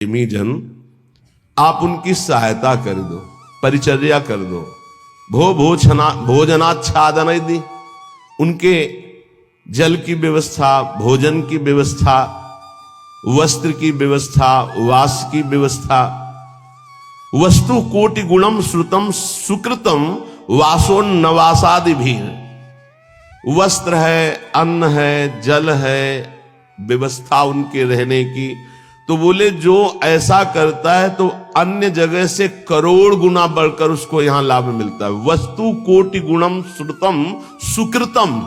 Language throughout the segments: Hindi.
प्रेमी जन, आप उनकी सहायता कर दो, परिचर्या कर दो, भोजनाच्छादन यदि, उनके जल की व्यवस्था, भोजन की व्यवस्था, वस्त्र की व्यवस्था, वास की व्यवस्था, वस्तु कोटि गुणम श्रुतम सुकृतम वासोन्नवासादि भी, वस्त्र है, अन्न है, जल है, व्यवस्था उनके रहने की। तो बोले जो ऐसा करता है तो अन्य जगह से करोड़ गुना बढ़कर उसको यहां लाभ मिलता है। वस्तु कोटि गुणम श्रुतम सुकृतम,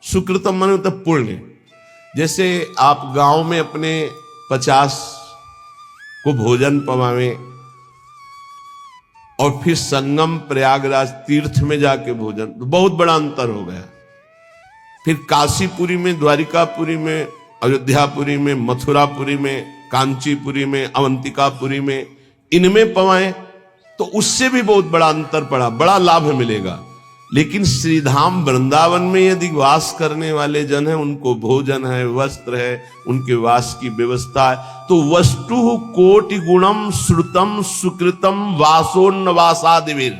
सुकृतम माने मतलब पुण्य। जैसे आप गांव में अपने 50 को भोजन पवावे और फिर संगम प्रयागराज तीर्थ में जाके भोजन, तो बहुत बड़ा अंतर हो गया। फिर काशीपुरी में, द्वारिकापुरी में, अयोध्यापुरी में, मथुरापुरी में, कांचीपुरी में, अवंतिकापुरी में, इनमें पवाएं तो उससे भी बहुत बड़ा अंतर पड़ा, बड़ा लाभ मिलेगा। लेकिन श्रीधाम वृंदावन में यदि वास करने वाले जन हैं, उनको भोजन है, वस्त्र है, उनके वास की व्यवस्था है, तो वस्तु कोटि गुणम श्रुतम सुकृतम वासोन्नवासादिवीर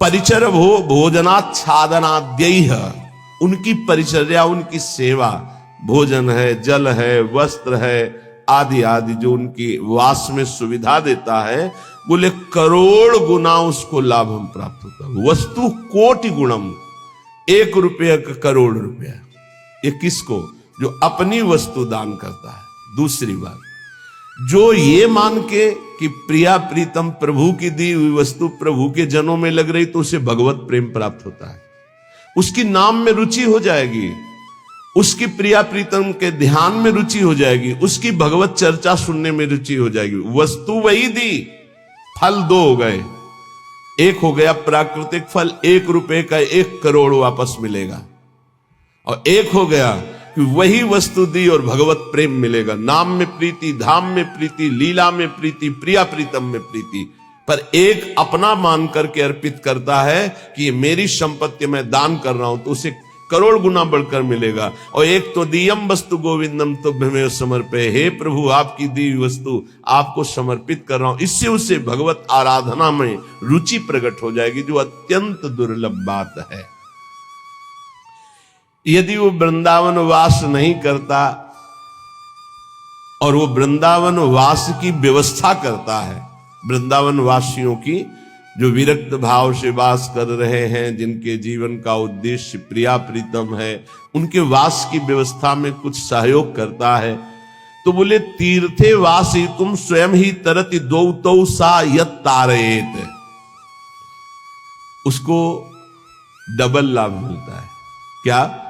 परिचर भोजनाच्छादनाद्यैः, उनकी परिचर्या, उनकी सेवा, भोजन है, जल है, वस्त्र है, आदि आदि जो उनकी वास में सुविधा देता है, बोले करोड़ गुना उसको लाभ हम प्राप्त होता है। वस्तु कोटि गुणम, 1 रुपये का करोड़ रुपया। ये किसको? जो अपनी वस्तु दान करता है। दूसरी बात, जो ये मान के कि प्रिया प्रीतम प्रभु की दी हुई वस्तु प्रभु के जनों में लग रही, तो उसे भगवत प्रेम प्राप्त होता है, उसकी नाम में रुचि हो जाएगी, उसकी प्रिया प्रीतम के ध्यान में रुचि हो जाएगी, उसकी भगवत चर्चा सुनने में रुचि हो जाएगी। वस्तु वही दी, फल 2 हो गए। एक हो गया प्राकृतिक फल, 1 रुपए का 1 करोड़ वापस मिलेगा, और एक हो गया कि वही वस्तु दी और भगवत प्रेम मिलेगा। नाम में प्रीति, धाम में प्रीति, लीला में प्रीति, प्रिया प्रीतम में प्रीति। पर एक अपना मान करके अर्पित करता है कि ये मेरी संपत्ति मैं दान कर रहा हूं, तो उसे करोड़ गुना बढ़कर मिलेगा। और एक तो दियम वस्तु गोविंदम तुभ्यमेव समर्पये, हे प्रभु आपकी दी हुई वस्तु आपको समर्पित कर रहा हूं, इससे उसे भगवत आराधना में रुचि प्रकट हो जाएगी, जो अत्यंत दुर्लभ बात है। यदि वो वृंदावन वास नहीं करता और वो वृंदावन वास की व्यवस्था करता है, वृंदावन वासियों की जो विरक्त भाव से वास कर रहे हैं, जिनके जीवन का उद्देश्य प्रिया प्रीतम है, उनके वास की व्यवस्था में कुछ सहयोग करता है, तो बोले तीर्थे वासी तुम स्वयं ही तरति दो सा यत तारेत, उसको डबल लाभ मिलता है। क्या?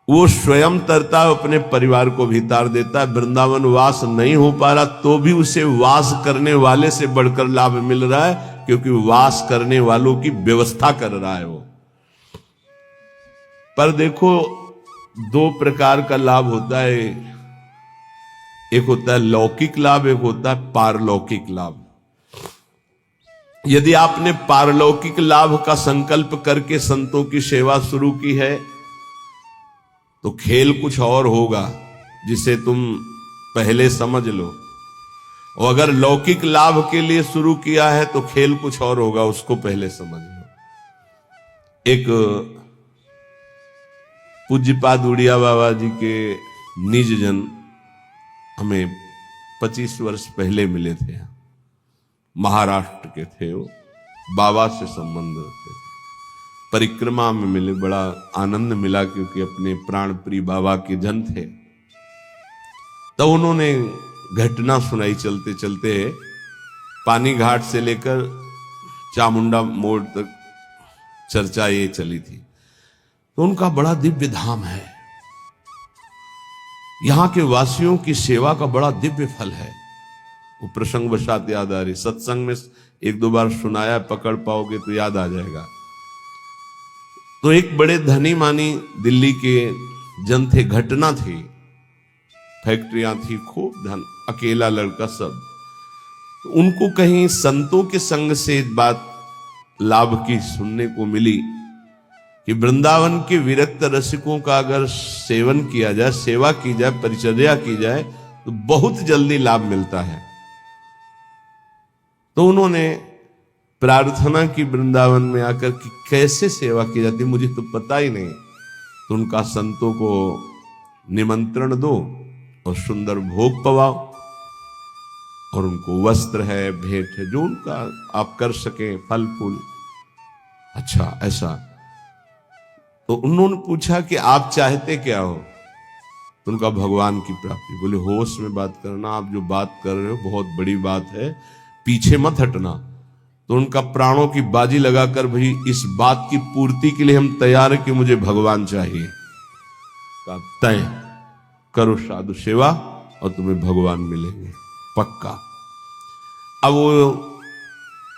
वो स्वयं तरता है, अपने परिवार को भी तार देता है। वृंदावन वास नहीं हो पा रहा तो भी उसे वास करने वाले से बढ़कर लाभ मिल रहा है, क्योंकि वास करने वालों की व्यवस्था कर रहा है वो। पर देखो 2 प्रकार का लाभ होता है, एक होता है लौकिक लाभ, एक होता है पारलौकिक लाभ। यदि आपने पारलौकिक लाभ का संकल्प करके संतों की सेवा शुरू की है, तो खेल कुछ और होगा जिसे तुम पहले समझ लो, और अगर लौकिक लाभ के लिए शुरू किया है तो खेल कुछ और होगा, उसको पहले समझ लो। एक पूज्यपाद उड़िया बाबा जी के निज जन हमें 25 वर्ष पहले मिले थे, महाराष्ट्र के थे वो, बाबा से संबंध रखते थे, परिक्रमा में मिले, बड़ा आनंद मिला क्योंकि अपने प्राण प्रिय बाबा के जन थे। तो उन्होंने घटना सुनाई चलते चलते, पानी घाट से लेकर चामुंडा मोड़ तक चर्चा ये चली थी। तो उनका बड़ा दिव्य धाम है, यहां के वासियों की सेवा का बड़ा दिव्य फल है। वो प्रसंग वशात याद आ रही, सत्संग में 1-2 बार सुनाया, पकड़ पाओगे तो याद आ जाएगा। तो एक बड़े धनी मानी दिल्ली के जन थे, घटना थी, फैक्ट्रियां थी, खूब धन, अकेला लड़का सब। उनको कहीं संतों के संग से बात लाभ की सुनने को मिली कि वृंदावन के विरक्त रसिकों का अगर सेवन किया जाए, सेवा की जाए, परिचर्या की जाए, तो बहुत जल्दी लाभ मिलता है। तो उन्होंने प्रार्थना की वृंदावन में आकर कि कैसे सेवा की जाती मुझे तो पता ही नहीं। तो उनका संतों को निमंत्रण दो और सुंदर भोग पवाओ और उनको वस्त्र है, भेंट है, जो उनका आप कर सके, फल फूल। अच्छा ऐसा। तो उन्होंने पूछा कि आप चाहते क्या हो? तो उनका भगवान की प्राप्ति। बोले होश में बात करना, आप जो बात कर रहे हो बहुत बड़ी बात है, पीछे मत हटना। तो उनका प्राणों की बाजी लगाकर भाई इस बात की पूर्ति के लिए हम तैयार है कि मुझे भगवान चाहिए। का तय करो साधु सेवा और तुम्हें भगवान मिलेंगे पक्का। अब वो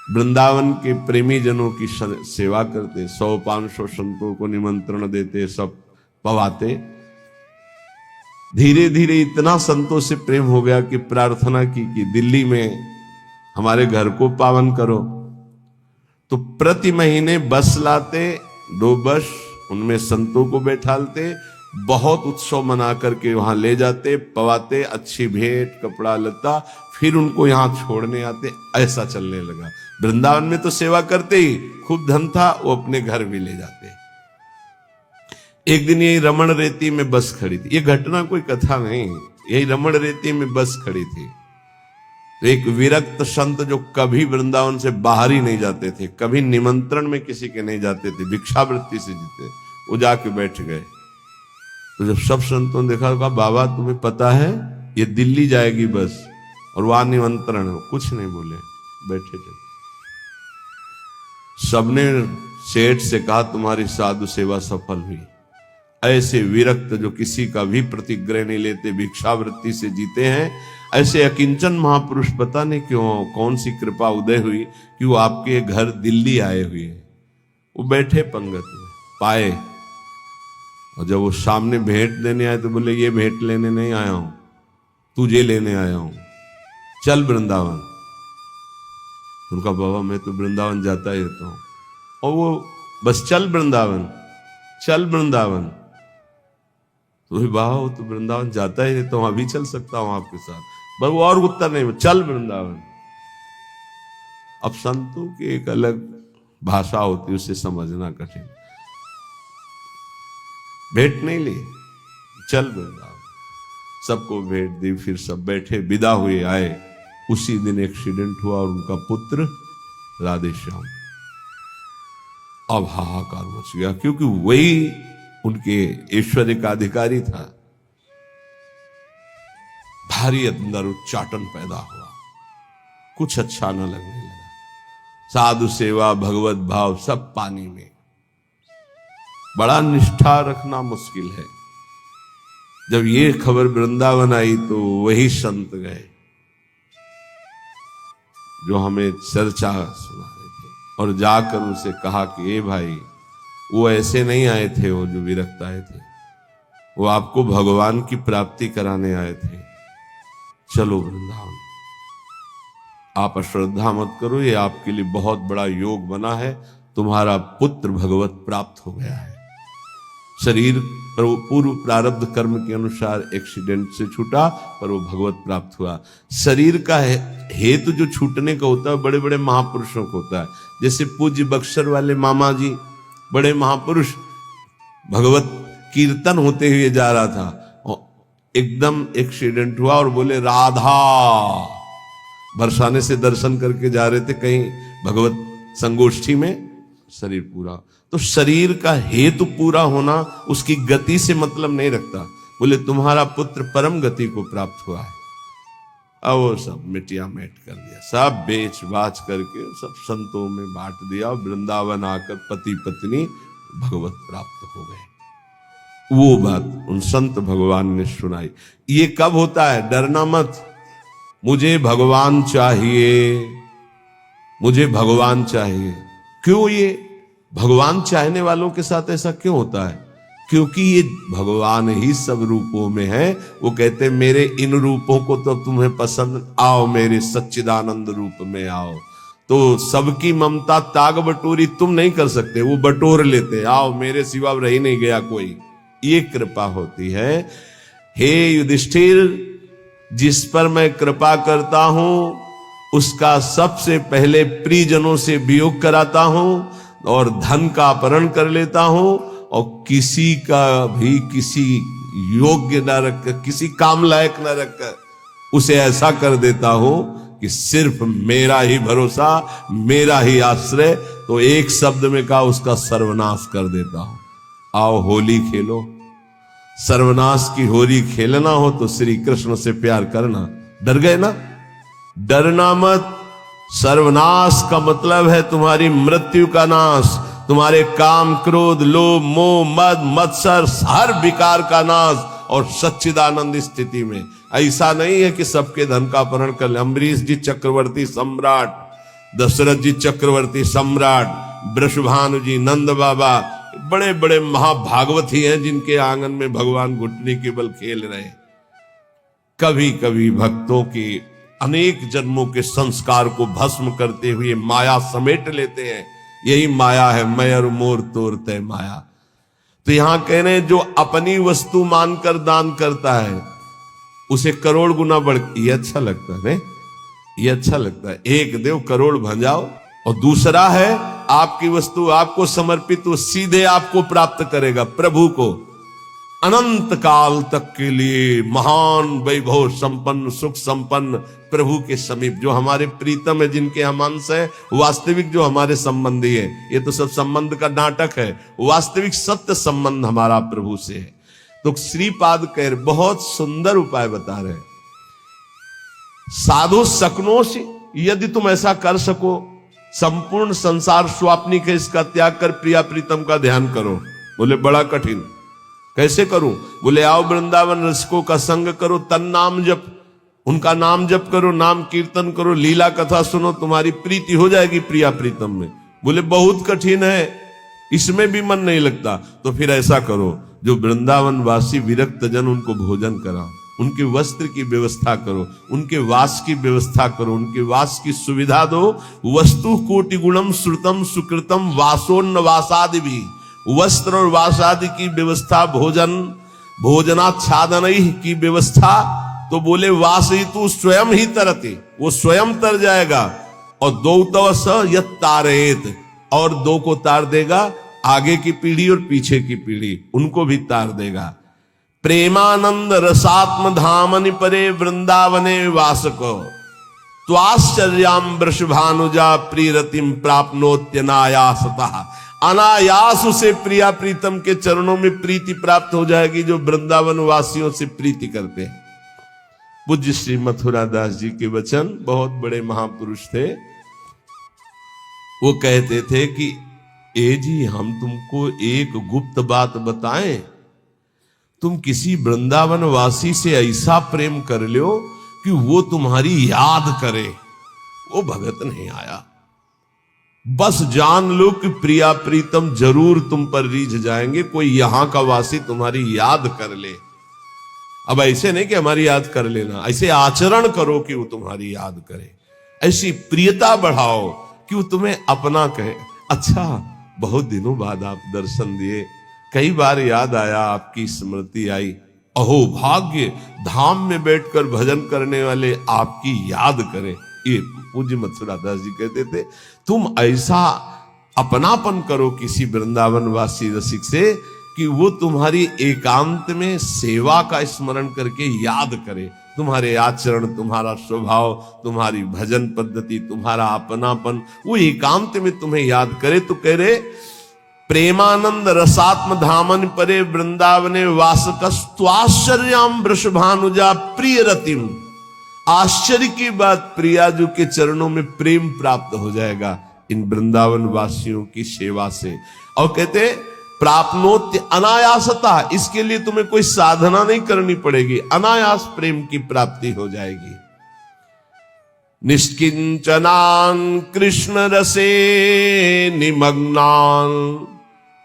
वृंदावन के प्रेमी जनों की सेवा करते, 100-500 संतों को निमंत्रण देते, सब पवाते। धीरे धीरे इतना संतों से प्रेम हो गया कि प्रार्थना की कि दिल्ली में हमारे घर को पावन करो। तो प्रति महीने बस लाते, 2 बस, उनमें संतों को बैठालते, बहुत उत्सव मना करके वहां ले जाते, पवाते, अच्छी भेंट, कपड़ा लता, फिर उनको यहां छोड़ने आते। ऐसा चलने लगा। वृंदावन में तो सेवा करते ही, खूब धन था, वो अपने घर भी ले जाते। एक दिन यही रमण रेती में बस खड़ी थी। ये घटना कोई कथा नहीं, यही रमण रेती में बस खड़ी थी। तो एक विरक्त संत जो कभी वृंदावन से बाहर ही नहीं जाते थे, कभी निमंत्रण में किसी के नहीं जाते थे, भिक्षावृत्ति से जीते, वो जाके बैठ गए। तो जब सब संतों ने देखा, कहा बाबा तुम्हें पता है ये दिल्ली जाएगी बस और वहां निमंत्रण है। कुछ नहीं बोले, बैठे थे। सबने सेठ से कहा तुम्हारी साधु सेवा सफल हुई। ऐसे विरक्त जो किसी का भी प्रतिग्रह नहीं लेते, भिक्षावृत्ति से जीते हैं, ऐसे अकिंचन महापुरुष पता नहीं क्यों कौन सी कृपा उदय हुई कि वो आपके घर दिल्ली आए हुए। वो बैठे पंगत में, पाए, और जब वो सामने भेंट देने आए तो बोले ये भेंट लेने नहीं आया हूं, तुझे लेने आया हूं, चल वृंदावन। उनका बाबा मैं तो वृंदावन जाता ही रहता हूं। और वो बस चल वृंदावन, चल वृंदावन। तो बाबा वो तो वृंदावन जाता ही रहता हूं, अभी चल सकता हूं आपके साथ। बस वो और उत्तर नहीं, चल वृंदावन। अब संतों की एक अलग भाषा होती है, उसे समझना कठिन। भेंट नहीं ली, चल वृंदावन। सबको भेंट दी, फिर सब बैठे, विदा हुए, आए। उसी दिन एक्सीडेंट हुआ और उनका पुत्र राधे श्याम। अब हाहाकार मच गया, क्योंकि वही उनके ऐश्वर्य का अधिकारी था। भारी अंदर उच्चाटन पैदा हुआ, कुछ अच्छा न लगने लगा। साधु सेवा, भगवत भाव सब पानी में। बड़ा निष्ठा रखना मुश्किल है। जब ये खबर वृंदावन आई तो वही संत गए जो हमें चर्चा सुना रहे थे, और जाकर उनसे कहा कि ए भाई, वो ऐसे नहीं आए थे, वो जो विरक्त आए थे, वो आपको भगवान की प्राप्ति कराने आए थे। चलो वृंदावन, आप अश्रद्धा मत करो, ये आपके लिए बहुत बड़ा योग बना है। तुम्हारा पुत्र भगवत प्राप्त हो गया है। शरीर पर वो पूर्व प्रारब्ध कर्म के अनुसार एक्सीडेंट से छूटा, पर वो भगवत प्राप्त हुआ। शरीर का हेतु जो छूटने का होता है बड़े बड़े महापुरुषों को होता है। जैसे पूज्य बक्सर वाले मामा जी, बड़े महापुरुष, भगवत कीर्तन होते हुए जा रहा था और एकदम एक्सीडेंट हुआ और बोले राधा, बरसाने से दर्शन करके जा रहे थे कहीं भगवत संगोष्ठी में, शरीर पूरा। तो शरीर का हेतु पूरा होना उसकी गति से मतलब नहीं रखता। बोले तुम्हारा पुत्र परम गति को प्राप्त हुआ है। अब वो सब मिटिया मेट कर दिया, सब बेच बाच करके सब संतों में बांट दिया। वृंदावन आकर पति पत्नी भगवत प्राप्त हो गए। वो बात उन संत भगवान ने सुनाई। ये कब होता है? डरना मत, मुझे भगवान चाहिए, मुझे भगवान चाहिए। क्यों? ये भगवान चाहने वालों के साथ ऐसा क्यों होता है? क्योंकि ये भगवान ही सब रूपों में है। वो कहते मेरे इन रूपों को तो तुम्हें पसंद, आओ मेरे सच्चिदानंद रूप में आओ। तो सबकी ममता ताग बटोरी तुम नहीं कर सकते, वो बटोर लेते, आओ मेरे सिवा रह नहीं गया कोई। ये कृपा होती है। हे युधिष्ठिर, जिस पर मैं कृपा करता हूं उसका सबसे पहले प्रियजनों से वियोग कराता हूं और धन का अपहरण कर लेता हूं और किसी का भी किसी योग्य न रखकर, किसी काम लायक न रखकर उसे ऐसा कर देता हूं कि सिर्फ मेरा ही भरोसा, मेरा ही आश्रय। तो एक शब्द में कहा, उसका सर्वनाश कर देता हूं। आओ होली खेलो। सर्वनाश की होली खेलना हो तो श्री कृष्ण से प्यार करना। डर गए ना? डरना मत। सर्वनाश का मतलब है तुम्हारी मृत्यु का नाश, तुम्हारे काम, क्रोध, लोभ, मोह, मद, मत्सर, हर विकार का नाश। और सच्चिदानंद स्थिति में ऐसा नहीं है कि सबके धन का अपहरण कर ले। अम्बरीश जी चक्रवर्ती सम्राट, दशरथ जी चक्रवर्ती सम्राट, वृषभानु जी, नंद बाबा, बड़े बड़े महाभागवती हैं जिनके आंगन में भगवान घुटने के बल खेल रहे। कभी कभी भक्तों के अनेक जन्मों के संस्कार को भस्म करते हुए माया समेट लेते हैं। यही माया है, मैं और मोर तोरते माया। तो यहां कह रहे हैं, जो अपनी वस्तु मानकर दान करता है उसे करोड़ गुना बढ़। ये अच्छा लगता है नहीं? ये अच्छा लगता है। एक देव करोड़ भंजाओ। और दूसरा है, आपकी वस्तु आपको समर्पित, वो सीधे आपको प्राप्त करेगा, प्रभु को, अनंत काल तक के लिए महान वैभव संपन्न, सुख संपन्न प्रभु के समीप, जो हमारे प्रीतम है, जिनके हम अंश है, वास्तविक जो हमारे संबंधी है। ये तो सब संबंध का नाटक है, वास्तविक सत्य संबंध हमारा प्रभु से है। तो श्रीपाद कह बहुत सुंदर उपाय बता रहे हैं। साधु सकनों, यदि तुम ऐसा कर सको, संपूर्ण संसार स्वाप्निक है, इसका त्याग कर प्रिया प्रीतम का ध्यान करो। बोले बड़ा कठिन, कैसे करूं? बोले आओ वृंदावन रसिकों का संग करो, तन नाम जप, उनका नाम जप करो, नाम कीर्तन करो, लीला कथा सुनो, तुम्हारी प्रीति हो जाएगी प्रिया प्रीतम में। बोले बहुत कठिन है, इसमें भी मन नहीं लगता। तो फिर ऐसा करो, जो वृंदावन वासी विरक्त जन, उनको भोजन कराओ, उनके वस्त्र की व्यवस्था करो, उनके वास की व्यवस्था करो, उनके वास की सुविधा दो। वस्तु कोटि गुणम श्रुतम सुकृतम वासोन्न वासादि भी, वस्त्र और वास आदि की व्यवस्था, भोजन, भोजनाच्छादन की व्यवस्था। तो बोले वास ही तू स्वयं ही तरते, वो स्वयं तर जाएगा। और दो तव स यत तारेत, और दो को तार देगा, आगे की पीढ़ी और पीछे की पीढ़ी, उनको भी तार देगा। प्रेमानंद रसात्म धामनि परे वृंदावने वासको, त्वाश्चर्याम वृषभानुजा प्रियरतिम प्राप्नोत्यनायासतः। अनायास उसे प्रिया प्रीतम के चरणों में प्रीति प्राप्त हो जाएगी, जो वृंदावन वासियों से प्रीति करते हैं। पूज्य श्री मथुरा दास जी के वचन, बहुत बड़े महापुरुष थे। वो कहते थे कि ए जी, हम तुमको एक गुप्त बात बताएं, तुम किसी वृंदावन वासी से ऐसा प्रेम कर लो कि वो तुम्हारी याद करे। वो भगत नहीं आया, बस जान लो कि प्रिया प्रीतम जरूर तुम पर रीझ जाएंगे। कोई यहां का वासी तुम्हारी याद कर ले। अब ऐसे नहीं कि हमारी याद कर लेना, ऐसे आचरण करो कि वो तुम्हारी याद करे। ऐसी प्रियता बढ़ाओ कि वो तुम्हें अपना कहे। अच्छा, बहुत दिनों बाद आप दर्शन दिए, कई बार याद आया, आपकी स्मृति आई। अहो भाग्य, धाम में बैठकर भजन करने वाले आपकी याद करें। ये पूज्य मथुरा दास जी कहते थे, तुम ऐसा अपनापन करो किसी वृंदावन वासी रसिक से कि वो तुम्हारी एकांत में सेवा का स्मरण करके याद करे। तुम्हारे आचरण, तुम्हारा स्वभाव, तुम्हारी भजन पद्धति, तुम्हारा अपनापन, वो एकांत में तुम्हें याद करे। तो कह रहे, प्रेमानंद रसात्म धामन परे वृंदावने वासकस्त्वाश्चर्याम वृषभानुजा प्रिय रतिम। आश्चर्य की बात, प्रियाजू के चरणों में प्रेम प्राप्त हो जाएगा इन वृंदावन वासियों की सेवा से। और कहते प्राप्नोत्य अनायासता, इसके लिए तुम्हें कोई साधना नहीं करनी पड़ेगी, अनायास प्रेम की प्राप्ति हो जाएगी। निष्किंचनान कृष्ण रसे निमग्नान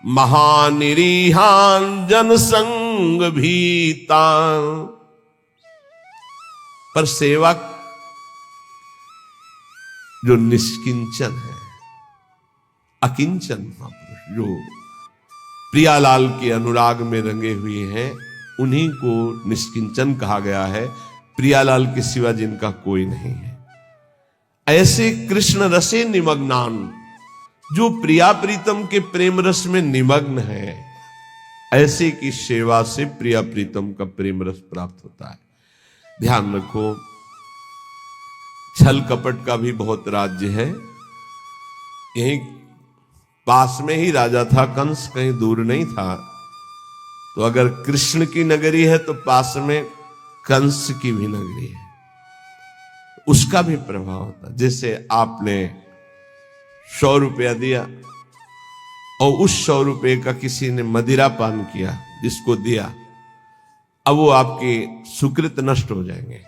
महानिरीहान जनसंग भीतान। पर सेवक जो निष्किंचन है, अकिंचन महापुरुष जो प्रियालाल के अनुराग में रंगे हुए हैं, उन्हीं को निष्किंचन कहा गया है। प्रियालाल के सिवा जिनका कोई नहीं है। ऐसे कृष्ण रसे निमग्नान, जो प्रिया प्रीतम के प्रेम रस में निमग्न है, ऐसे की सेवा से प्रिया प्रीतम का प्रेम रस प्राप्त होता है। ध्यान रखो, छल कपट का भी बहुत राज्य है। यहीं पास में ही राजा था कंस, कहीं दूर नहीं था। तो अगर कृष्ण की नगरी है तो पास में कंस की भी नगरी है, उसका भी प्रभाव होता है। जैसे आपने 100 रुपया दिया और उस 100 रुपये का किसी ने मदिरा पान किया, जिसको दिया, अब वो आपके सुकृत नष्ट हो जाएंगे।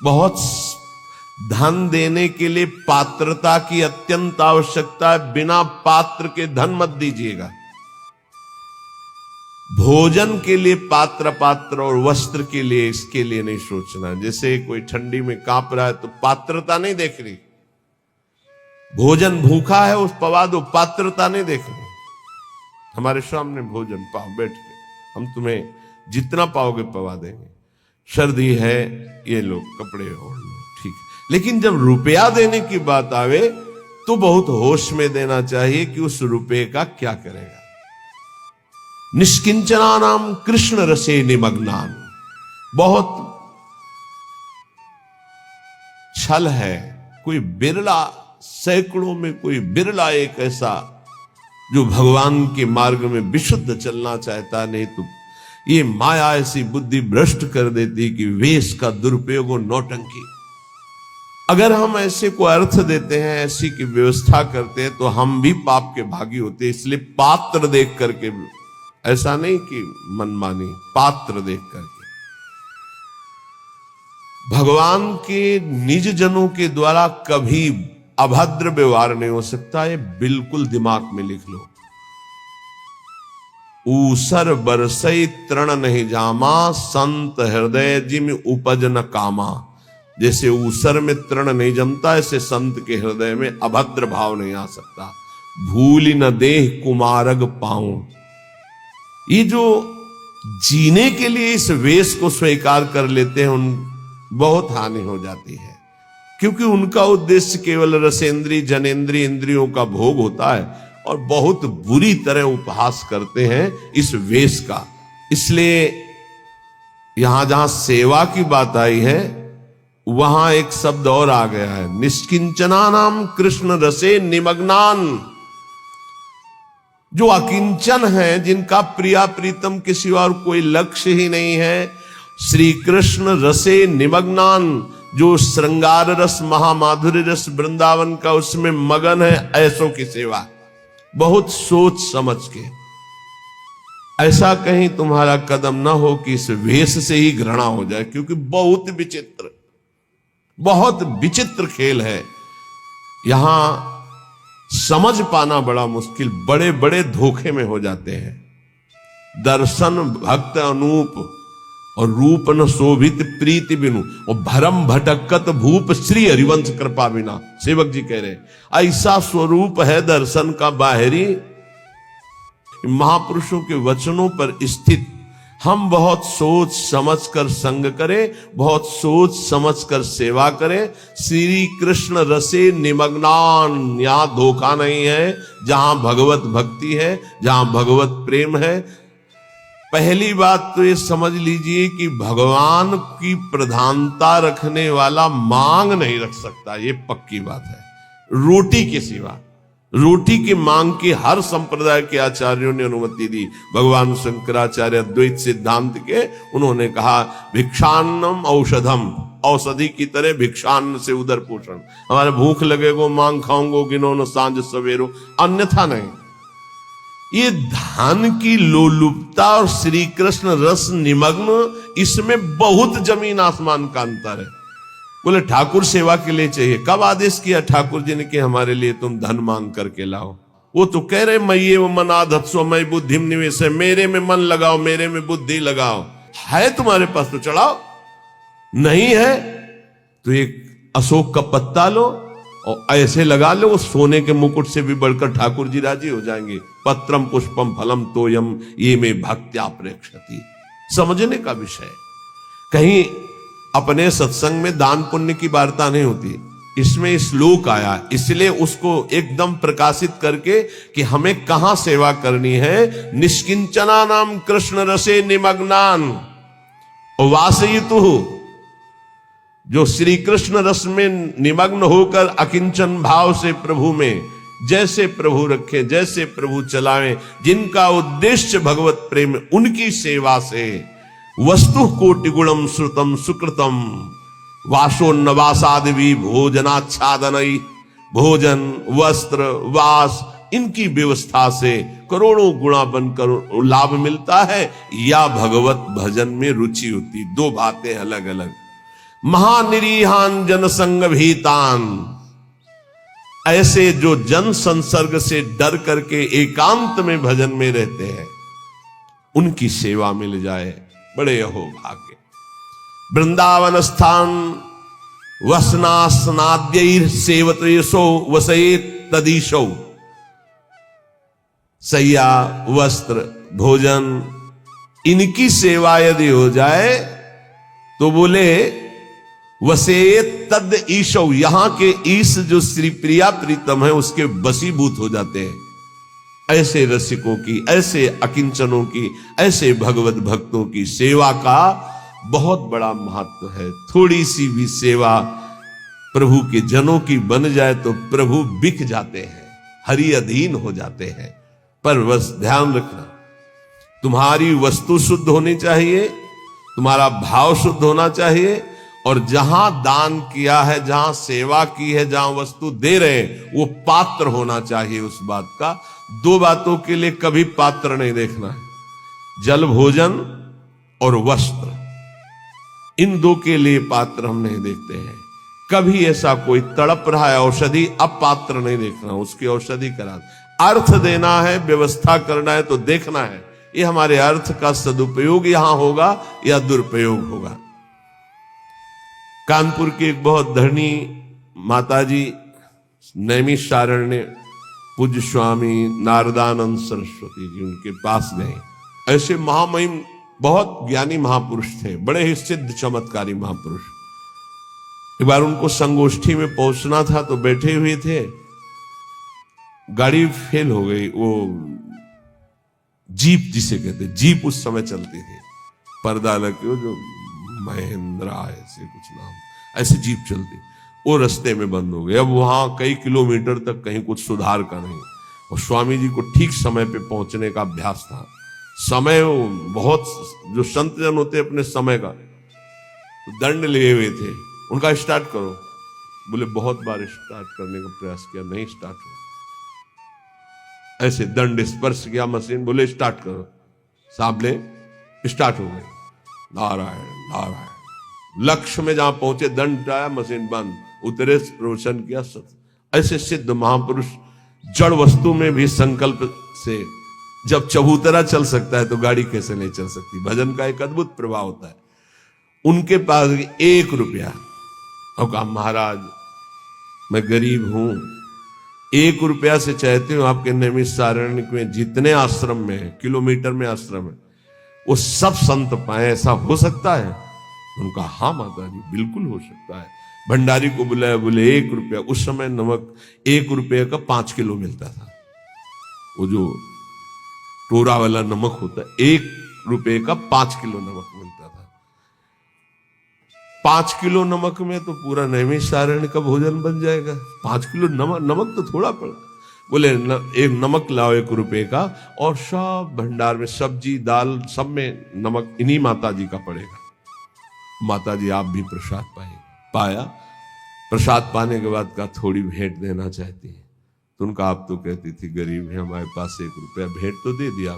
बहुत धन देने के लिए पात्रता की अत्यंत आवश्यकता है। बिना पात्र के धन मत दीजिएगा। भोजन के लिए पात्र और वस्त्र के लिए, इसके लिए नहीं सोचना। जैसे कोई ठंडी में कांप रहा है तो पात्रता नहीं देख रही। भोजन भूखा है, उस पवा दो, पात्रता नहीं देख रही। हमारे सामने भोजन पाओ बैठ के, हम तुम्हें जितना पाओगे पवा देंगे। सर्दी है, ये लो कपड़े ओढ़ लो, ठीक। लेकिन जब रुपया देने की बात आवे तो बहुत होश में देना चाहिए कि उस रुपये का क्या करेगा। निष्किंचना नाम कृष्ण रसे निमग्नान, बहुत छल है। कोई बिरला, सैकड़ों में कोई बिरला एक ऐसा जो भगवान के मार्ग में विशुद्ध चलना चाहता। नहीं तो ये माया ऐसी बुद्धि भ्रष्ट कर देती कि वेश का दुरुपयोग और नौटंकी। अगर हम ऐसे को अर्थ देते हैं, ऐसी की व्यवस्था करते हैं, तो हम भी पाप के भागी होते हैं। इसलिए पात्र देख करके, ऐसा नहीं कि मनमानी, पात्र देख करके। भगवान के निज जनों के द्वारा कभी अभद्र व्यवहार नहीं हो सकता, ये बिल्कुल दिमाग में लिख लो। ऊसर बरसई तृण नहीं जामा, संत हृदय जिम उपज न कामा। जैसे ऊसर में तृण नहीं जमता, ऐसे संत के हृदय में अभद्र भाव नहीं आ सकता। भूल न देह कुमारग पाऊं। ये जो जीने के लिए इस वेश को स्वीकार कर लेते हैं, उन बहुत हानि हो जाती है। क्योंकि उनका उद्देश्य केवल रसेंद्री जनेंद्री इंद्रियों का भोग होता है और बहुत बुरी तरह उपहास करते हैं इस वेश का। इसलिए यहां जहां सेवा की बात आई है, वहां एक शब्द और आ गया है, निष्किंचना नाम कृष्ण रसे निमग्नान। जो अकिंचन है, जिनका प्रिया प्रीतम के सिवा और कोई लक्ष्य ही नहीं है, श्री कृष्ण रसे निमग्नान, जो श्रृंगार रस महामाधुर्य रस वृंदावन का उसमें मगन है, ऐसों की सेवा बहुत सोच समझ के। ऐसा कहीं तुम्हारा कदम ना हो कि इस वेश से ही घृणा हो जाए, क्योंकि बहुत विचित्र खेल है। यहां समझ पाना बड़ा मुश्किल, बड़े बड़े धोखे में हो जाते हैं। दर्शन भक्त अनूप और रूप न शोभित प्रीति बिनु, और भरम भटकत भूप श्री हरिवंश कृपा बिना। सेवक जी कह रहे ऐसा स्वरूप है दर्शन का बाहरी, महापुरुषों के वचनों पर स्थित। हम बहुत सोच समझ कर संग करें, बहुत सोच समझ कर सेवा करें। श्री कृष्ण रसे निमग्नान, यहां धोखा नहीं है। जहां भगवत भक्ति है, जहां भगवत प्रेम है, पहली बात तो ये समझ लीजिए कि भगवान की प्रधानता रखने वाला मांग नहीं रख सकता, ये पक्की बात है। रोटी के सिवा, रोटी की मांग की हर संप्रदाय के आचार्यों ने अनुमति दी। भगवान शंकराचार्य द्वैत सिद्धांत के, उन्होंने कहा भिक्षान्नम औषधम, औषधि की तरह भिक्षान्न से उदर पोषण। हमारे भूख लगेगो मांग खाऊंगो गिनोनो सांझ सवेरो, अन्यथा नहीं। ये धन की लोलुपता और श्री कृष्ण रस निमग्न, इसमें बहुत जमीन आसमान का अंतर है। बोले ठाकुर सेवा के लिए चाहिए, कब आदेश किया ठाकुर जी ने कि हमारे लिए तुम धन मांग करके लाओ? वो तो कह रहे मये वो मन आधत्सो मई बुद्धि निवेश है, मेरे में मन लगाओ, मेरे में बुद्धि लगाओ। है तुम्हारे पास तो चढ़ाओ, नहीं है तो एक अशोक का पत्ता लो और ऐसे लगा लो, वो सोने के मुकुट से भी बढ़कर ठाकुर जी राजी हो जाएंगे। पत्रम पुष्पम फलम तोयम ये में भक्त्या प्रेक्षति। समझने का विषय। कहीं अपने सत्संग में दान पुण्य की वार्ता नहीं होती, इसमें श्लोक आया, इसलिए उसको एकदम प्रकाशित करके कि हमें कहां सेवा करनी है। निष्किंचना नाम कृष्ण रसे निमग्नान वासयितु, जो श्री कृष्ण रस में निमग्न होकर अकिंचन भाव से प्रभु में जैसे प्रभु रखे, जैसे प्रभु चलावें, जिनका उद्देश्य भगवत प्रेम, उनकी सेवा से वस्तु कोटि गुणम श्रुतम सुकृतम वासोन्नवासादि भोजनाच्छादनई, भोजन वस्त्र वास इनकी व्यवस्था से करोड़ों गुणा बनकर लाभ मिलता है, या भगवत भजन में रुचि होती। दो बातें अलग अलग। महानिरीहान जनसंग भीतान, ऐसे जो जन संसर्ग से डर करके एकांत में भजन में रहते हैं, उनकी सेवा मिल जाए, बड़े अहो भाग्य। वृंदावन स्थान वसनास्नाद्यैर सेवतेशो वसेत तदीशो, सैया वस्त्र भोजन इनकी सेवा यदि हो जाए तो बोले वसेत तद ईशो, यहां के ईश जो श्री प्रिया प्रीतम है उसके वशीभूत हो जाते हैं। ऐसे रसिकों की, ऐसे अकिंचनों की, ऐसे भगवत भक्तों की सेवा का बहुत बड़ा महत्व है। थोड़ी सी भी सेवा प्रभु के जनों की बन जाए तो प्रभु बिक जाते हैं, हरि अधीन हो जाते हैं। पर बस ध्यान रखना, तुम्हारी वस्तु शुद्ध होनी चाहिए, तुम्हारा भाव शुद्ध होना चाहिए, और जहां दान किया है, जहां सेवा की है, जहां वस्तु दे रहे हैं, वो पात्र होना चाहिए उस बात का। दो बातों के लिए कभी पात्र नहीं देखना है, जल भोजन और वस्त्र, इन दो के लिए पात्र हम नहीं देखते हैं। कभी ऐसा कोई तड़प रहा है औषधि, अब पात्र नहीं देखना, उसकी औषधि करा। अर्थ देना है, व्यवस्था करना है तो देखना है ये हमारे अर्थ का सदुपयोग यहां होगा या दुरुपयोग होगा। कानपुर की एक बहुत धरनी माताजी नैमिषारण्य पूज्य स्वामी नारदानंद सरस्वती जी, उनके पास गए। ऐसे महामहिम बहुत ज्ञानी महापुरुष थे, बड़े ही सिद्ध चमत्कारी महापुरुष। एक बार उनको संगोष्ठी में पहुंचना था तो बैठे हुए थे, गाड़ी फेल हो गई। वो जीप जिसे कहते, जीप उस समय चलती थी, पर्दा लगे, जो महिंद्रा ऐसे कुछ नाम, ऐसे जीप चलती, वो रास्ते में बंद हो गई। अब वहां कई किलोमीटर तक कहीं कुछ सुधार का नहीं, और स्वामी जी को ठीक समय पे पहुंचने का अभ्यास था। समय बहुत, जो संत जन होते अपने समय का दंड लिए हुए थे। उनका स्टार्ट करो, बोले बहुत बार स्टार्ट करने का प्रयास किया, नहीं स्टार्ट हुआ। ऐसे दंड स्पर्श किया मशीन, बोले स्टार्ट करो, साहब ले स्टार्ट हो गई। नारायण नारायण, लक्ष्य में जहां पहुंचे दंड आया, मशीन बंद, उतरे प्रवचन किया। ऐसे सिद्ध महापुरुष जड़ वस्तु में भी संकल्प से, जब चबूतरा चल सकता है तो गाड़ी कैसे नहीं चल सकती। भजन का एक अद्भुत प्रभाव होता है। उनके पास 1 रुपया, और कहा महाराज मैं गरीब हूं, 1 रुपया से चाहते हो आपके नैमिषारण्य में जितने आश्रम में, किलोमीटर में आश्रम है, वो सब संत पाए, ऐसा हो सकता है? उनका हाँ माता जी बिल्कुल हो सकता है। भंडारी को बुलाया, बोले 1 रुपया। उस समय नमक 1 रुपये का 5 किलो मिलता था, वो जो टोरा वाला नमक होता है, 1 रुपये का 5 किलो नमक मिलता था। 5 किलो नमक में तो पूरा नैमिषारण्य का भोजन बन जाएगा। 5 किलो नमक तो थोड़ा पड़ा। बोले एक नमक लाओ 1 रुपये का, और सब भंडार में सब्जी दाल सब में नमक इन्हीं माता जी का पड़ेगा। माता जी आप भी प्रसाद पाया। प्रसाद पाने के बाद का थोड़ी भेंट देना चाहती है, तो उनका आप तो कहती थी गरीब है, हमारे पास 1 रुपया, भेंट तो दे दिया।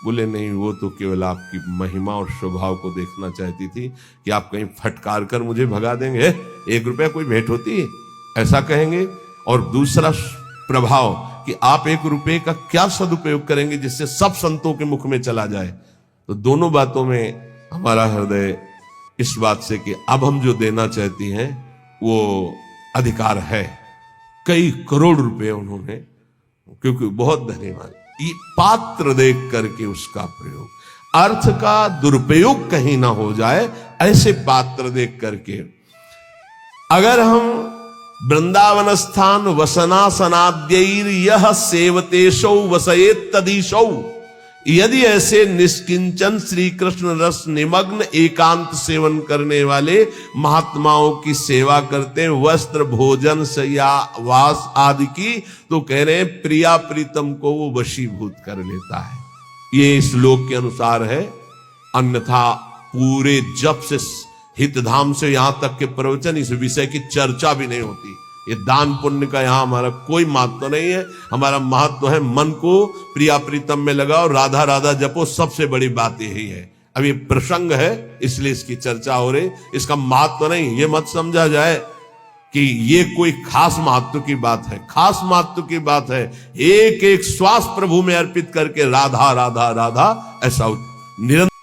बोले नहीं, वो तो केवल आपकी महिमा और स्वभाव को देखना चाहती थी कि आप कहीं फटकार कर मुझे भगा देंगे, 1 रुपया कोई भेंट होती है, ऐसा कहेंगे। और दूसरा प्रभाव कि आप 1 रुपये का क्या सदुपयोग करेंगे जिससे सब संतों के मुख में चला जाए। तो दोनों बातों में हमारा हृदय इस बात से कि अब हम जो देना चाहती हैं वो अधिकार है। कई करोड़ रुपए उन्होंने, क्योंकि बहुत धन्यवाद, ये पात्र देख करके उसका प्रयोग, अर्थ का दुरुपयोग कहीं ना हो जाए, ऐसे पात्र देख करके अगर हम वृंदावन स्थान वसनासनाद्यैर यह सेवतेशौ वसयेत तदीशौ, यदि ऐसे निष्किंचन श्री कृष्ण रस निमग्न एकांत सेवन करने वाले महात्माओं की सेवा करते हैं, वस्त्र भोजन शय्या वास आदि की, तो कह रहे हैं प्रिया प्रीतम को वो वशीभूत कर लेता है। ये श्लोक के अनुसार है, अन्यथा पूरे जप से हितधाम से यहां तक के प्रवचन इस विषय की चर्चा भी नहीं होती। ये दान पुण्य का यहां हमारा कोई महत्व नहीं है। हमारा महत्व है मन को प्रिया प्रीतम में लगाओ, राधा राधा जपो, सबसे बड़ी बात यही है। अब ये प्रसंग है इसलिए इसकी चर्चा हो रही, इसका महत्व नहीं। ये मत समझा जाए कि ये कोई खास महत्व की बात है। खास महत्व की बात है एक एक श्वास प्रभु में अर्पित करके राधा राधा राधा ऐसा निरंतर